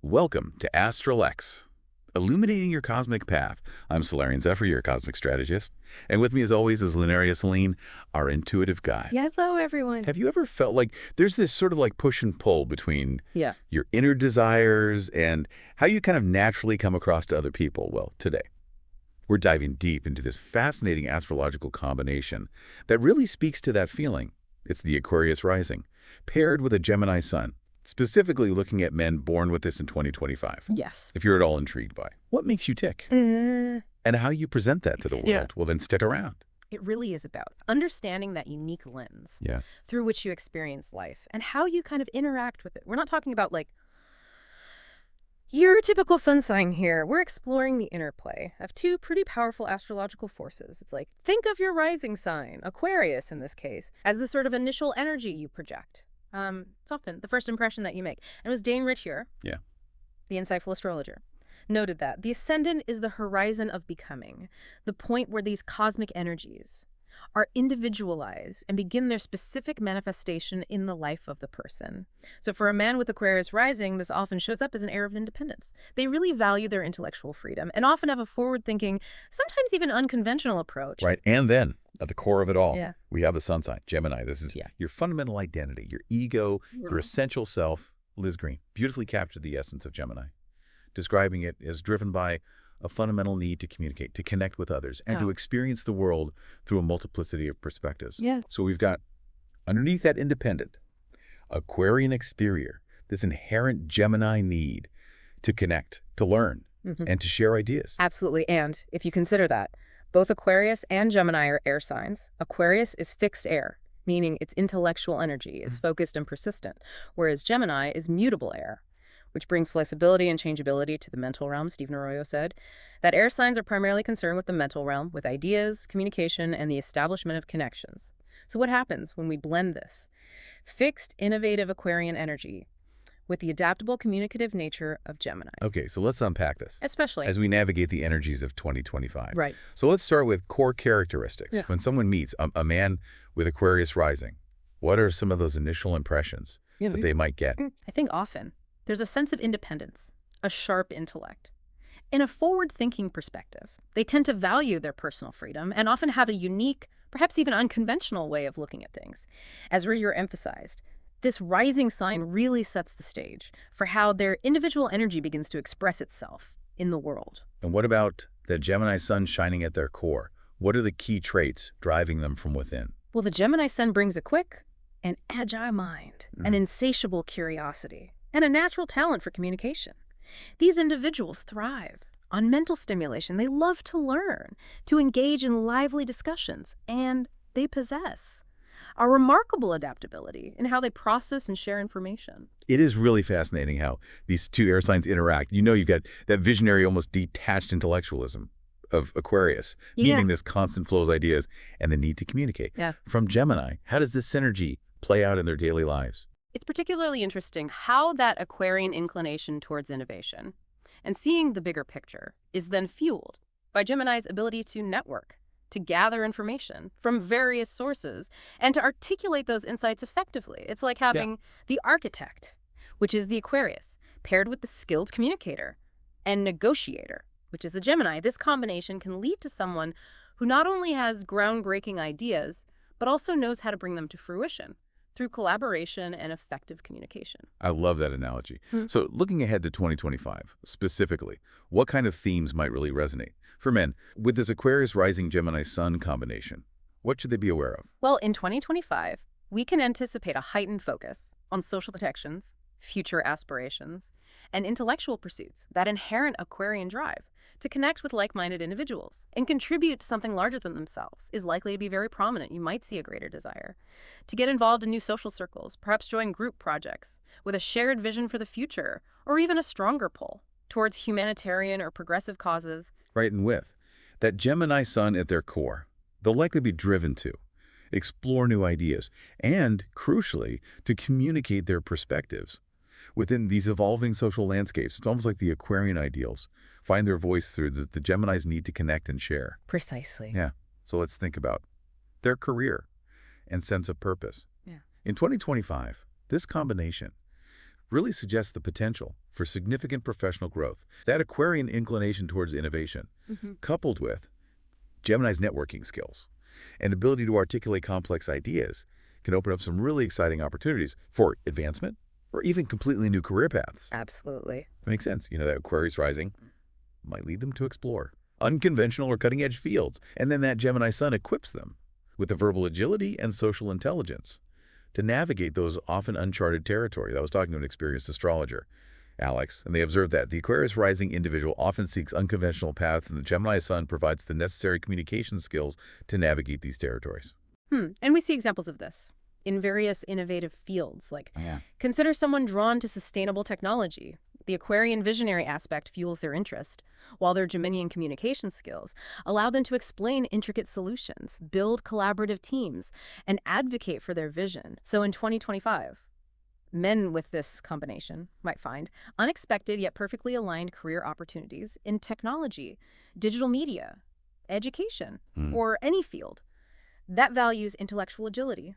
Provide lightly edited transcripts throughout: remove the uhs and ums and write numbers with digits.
Welcome to ASTRALX, illuminating your cosmic path. I'm Solarian Zephyr, your cosmic strategist. And with me, as always, is Lunaria Celine, our intuitive guide. Yeah, hello, everyone. Have you ever felt like there's this sort of like push and pull between your inner desires and how you kind of naturally come across to other people? Well, today, we're diving deep into this fascinating astrological combination that really speaks to that feeling. It's the Aquarius rising, paired with a Gemini sun. Specifically looking at men born with this in 2025. Yes. If you're at all intrigued by what makes you tick and how you present that to the world, well, then stick around. It really is about understanding that unique lens through which you experience life and how you kind of interact with it. We're not talking about like your typical sun sign here. We're exploring the interplay of two pretty powerful astrological forces. It's like, think of your rising sign, Aquarius in this case, as the sort of initial energy you project. It's often the first impression that you make. And it was Dane Rittier, the insightful astrologer, noted that the ascendant is the horizon of becoming, the point where these cosmic energies are individualized and begin their specific manifestation in the life of the person. So for a man with Aquarius rising, this often shows up as an air of independence. They really value their intellectual freedom and often have a forward-thinking, sometimes even unconventional approach. Right, and then at the core of it all, we have the sun sign, Gemini. This is your fundamental identity, your ego, your essential self. Liz Green beautifully captured the essence of Gemini, describing it as driven by a fundamental need to communicate, to connect with others, and to experience the world through a multiplicity of perspectives. So we've got, underneath that independent, Aquarian exterior, this inherent Gemini need to connect, to learn, and to share ideas. Absolutely. And if you consider that, both Aquarius and Gemini are air signs. Aquarius is fixed air, meaning its intellectual energy is focused and persistent, whereas Gemini is mutable air, which brings flexibility and changeability to the mental realm. Stephen Arroyo said that air signs are primarily concerned with the mental realm, with ideas, communication, and the establishment of connections. So what happens when we blend this fixed, innovative Aquarian energy with the adaptable, communicative nature of Gemini? Okay, so let's unpack this. Especially as we navigate the energies of 2025. Right. So let's start with core characteristics. When someone meets a man with Aquarius rising, what are some of those initial impressions that they might get? I think often there's a sense of independence, a sharp intellect, and a forward-thinking perspective. They tend to value their personal freedom and often have a unique, perhaps even unconventional way of looking at things. As Rittier emphasized, this rising sign really sets the stage for how their individual energy begins to express itself in the world. And what about the Gemini sun shining at their core? What are the key traits driving them from within? Well, the Gemini sun brings a quick and agile mind, an insatiable curiosity, and a natural talent for communication. These individuals thrive on mental stimulation. They love to learn, to engage in lively discussions, and they possess a remarkable adaptability in how they process and share information. It is really fascinating how these two air signs interact. You know, you've got that visionary, almost detached intellectualism of Aquarius, needing this constant flow of ideas and the need to communicate. From Gemini, how does this synergy play out in their daily lives? It's particularly interesting how that Aquarian inclination towards innovation and seeing the bigger picture is then fueled by Gemini's ability to network, to gather information from various sources, and to articulate those insights effectively. It's like having the architect, which is the Aquarius, paired with the skilled communicator and negotiator, which is the Gemini. This combination can lead to someone who not only has groundbreaking ideas, but also knows how to bring them to fruition through collaboration and effective communication. I love that analogy. So looking ahead to 2025, specifically, what kind of themes might really resonate? For men, with this Aquarius rising Gemini sun combination, what should they be aware of? Well, in 2025, we can anticipate a heightened focus on social protections, future aspirations, and intellectual pursuits. That inherent Aquarian drive to connect with like-minded individuals and contribute to something larger than themselves is likely to be very prominent. You might see a greater desire to get involved in new social circles, perhaps join group projects with a shared vision for the future, or even a stronger pull towards humanitarian or progressive causes. Right, and with that Gemini sun at their core, they'll likely be driven to explore new ideas and, crucially, to communicate their perspectives. Within these evolving social landscapes, it's almost like the Aquarian ideals find their voice through the Gemini's need to connect and share. Precisely. So let's think about their career and sense of purpose. In 2025, this combination really suggests the potential for significant professional growth. That Aquarian inclination towards innovation, coupled with Gemini's networking skills and ability to articulate complex ideas, can open up some really exciting opportunities for advancement or even completely new career paths. Absolutely. It makes sense. That Aquarius rising might lead them to explore unconventional or cutting-edge fields, and then that Gemini sun equips them with the verbal agility and social intelligence to navigate those often uncharted territories. I was talking to an experienced astrologer, Alex, and they observed that the Aquarius rising individual often seeks unconventional paths, and the Gemini sun provides the necessary communication skills to navigate these territories. And we see examples of this in various innovative fields, like consider someone drawn to sustainable technology. The Aquarian visionary aspect fuels their interest, while their Geminian communication skills allow them to explain intricate solutions, build collaborative teams, and advocate for their vision. So in 2025, men with this combination might find unexpected yet perfectly aligned career opportunities in technology, digital media, education, or any field that values intellectual agility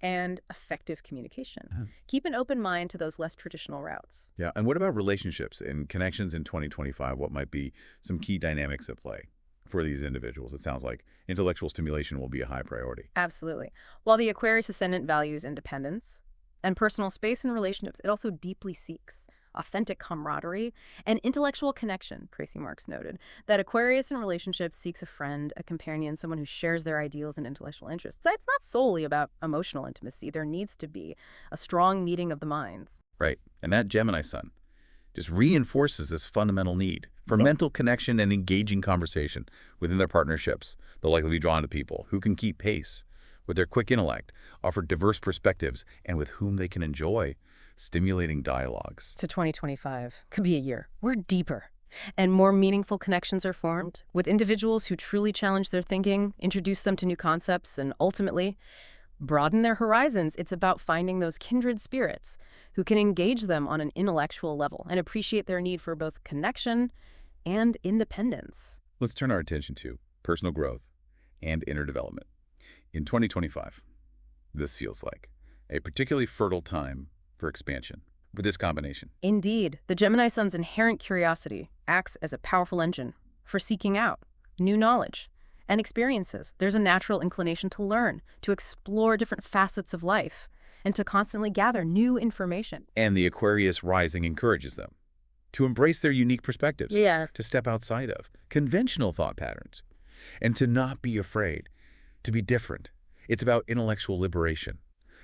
and effective communication. Keep an open mind to those less traditional routes. Yeah, and what about relationships and connections in 2025? What might be some key dynamics at play for these individuals? It sounds like intellectual stimulation will be a high priority. Absolutely. While the Aquarius ascendant values independence and personal space in relationships, it also deeply seeks authentic camaraderie and intellectual connection. Tracy Marks noted that Aquarius in relationships seeks a friend, a companion, someone who shares their ideals and intellectual interests. It's not solely about emotional intimacy. There needs to be a strong meeting of the minds. Right. And that Gemini sun just reinforces this fundamental need for mental connection and engaging conversation within their partnerships. They'll likely be drawn to people who can keep pace with their quick intellect, offer diverse perspectives, and with whom they can enjoy stimulating dialogues. So 2025 could be a year where deeper and more meaningful connections are formed with individuals who truly challenge their thinking, introduce them to new concepts, and ultimately broaden their horizons. It's about finding those kindred spirits who can engage them on an intellectual level and appreciate their need for both connection and independence. Let's turn our attention to personal growth and inner development. In 2025, this feels like a particularly fertile time for expansion with this combination. Indeed, the Gemini sun's inherent curiosity acts as a powerful engine for seeking out new knowledge and experiences. There's a natural inclination to learn, to explore different facets of life, and to constantly gather new information. And the Aquarius rising encourages them to embrace their unique perspectives, to step outside of conventional thought patterns, and to not be afraid to be different. It's about intellectual liberation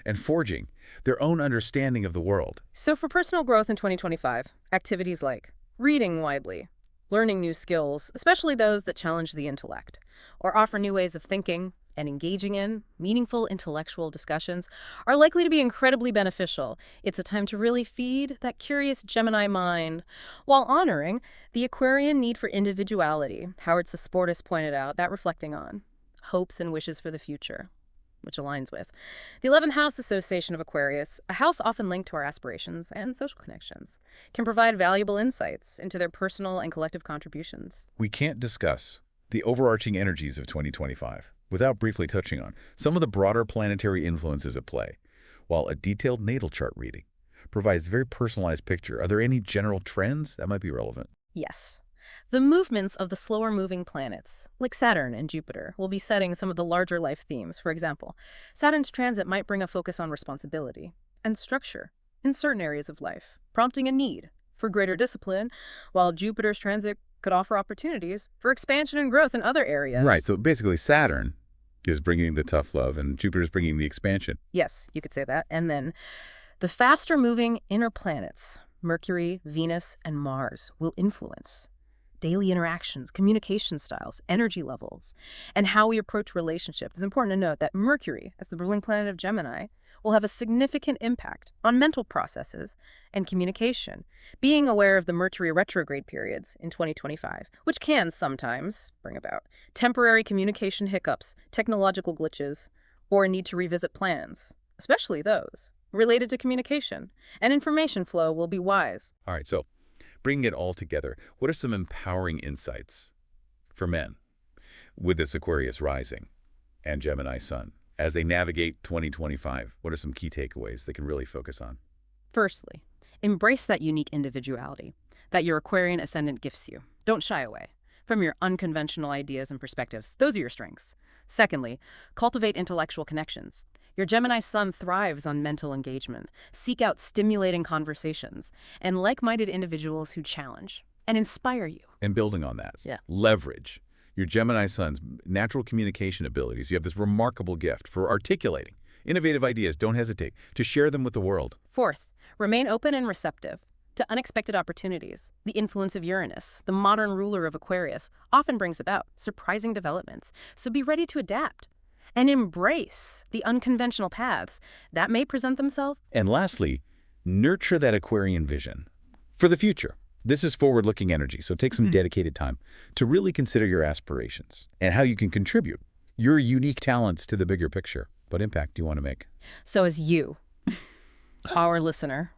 and forging their own understanding of the world. So for personal growth in 2025, activities like reading widely, learning new skills, especially those that challenge the intellect, or offer new ways of thinking and engaging in meaningful intellectual discussions, are likely to be incredibly beneficial. It's a time to really feed that curious Gemini mind while honoring the Aquarian need for individuality. Howard Sasportis pointed out that reflecting on hopes and wishes for the future, which aligns with the 11th house association of Aquarius, a house often linked to our aspirations and social connections, can provide valuable insights into their personal and collective contributions. We can't discuss the overarching energies of 2025 without briefly touching on some of the broader planetary influences at play. While a detailed natal chart reading provides a very personalized picture, are there any general trends that might be relevant? Yes. The movements of the slower-moving planets, like Saturn and Jupiter, will be setting some of the larger life themes. For example, Saturn's transit might bring a focus on responsibility and structure in certain areas of life, prompting a need for greater discipline, while Jupiter's transit could offer opportunities for expansion and growth in other areas. Right, so basically Saturn is bringing the tough love and Jupiter's bringing the expansion. Yes, you could say that. And then the faster-moving inner planets, Mercury, Venus, and Mars, will influence daily interactions, communication styles, energy levels, and how we approach relationships. It's important to note that Mercury, as the ruling planet of Gemini, will have a significant impact on mental processes and communication. Being aware of the Mercury retrograde periods in 2025, which can sometimes bring about temporary communication hiccups, technological glitches, or a need to revisit plans, especially those related to communication and information flow, will be wise. All right, so bringing it all together, what are some empowering insights for men with this Aquarius rising and Gemini sun as they navigate 2025? What are some key takeaways they can really focus on? Firstly, Embrace that unique individuality that your Aquarian ascendant gifts you. Don't shy away from your unconventional ideas and perspectives. Those are your strengths. Secondly, cultivate intellectual connections. Your Gemini sun thrives on mental engagement. Seek out stimulating conversations and like-minded individuals who challenge and inspire you. And building on that, leverage your Gemini sun's natural communication abilities. You have this remarkable gift for articulating innovative ideas. Don't hesitate to share them with the world. Fourth, remain open and receptive to unexpected opportunities. The influence of Uranus, the modern ruler of Aquarius, often brings about surprising developments. So be ready to adapt and embrace the unconventional paths that may present themselves. And lastly, nurture that Aquarian vision for the future. This is forward-looking energy, so take some dedicated time to really consider your aspirations and how you can contribute your unique talents to the bigger picture. What impact do you want to make? So as you, our listener,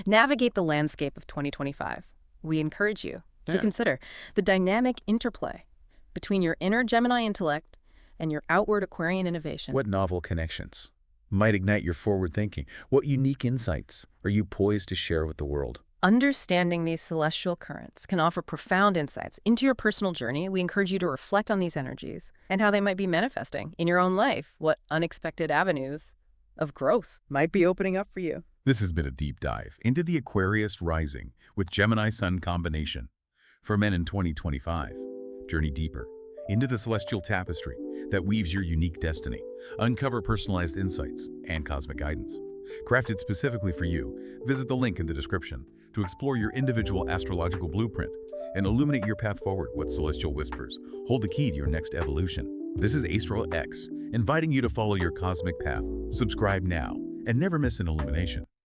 navigate the landscape of 2025, we encourage you to consider the dynamic interplay between your inner Gemini intellect and your outward Aquarian innovation. What novel connections might ignite your forward thinking? What unique insights are you poised to share with the world? Understanding these celestial currents can offer profound insights into your personal journey. We encourage you to reflect on these energies and how they might be manifesting in your own life. What unexpected avenues of growth might be opening up for you. This has been a deep dive into the Aquarius rising with Gemini Sun combination. For men in 2025, journey deeper into the celestial tapestry that weaves your unique destiny. Uncover personalized insights and cosmic guidance. Crafted specifically for you, visit the link in the description to explore your individual astrological blueprint and illuminate your path forward. What celestial whispers hold the key to your next evolution? This is ASTRALX, inviting you to follow your cosmic path. Subscribe now and never miss an illumination.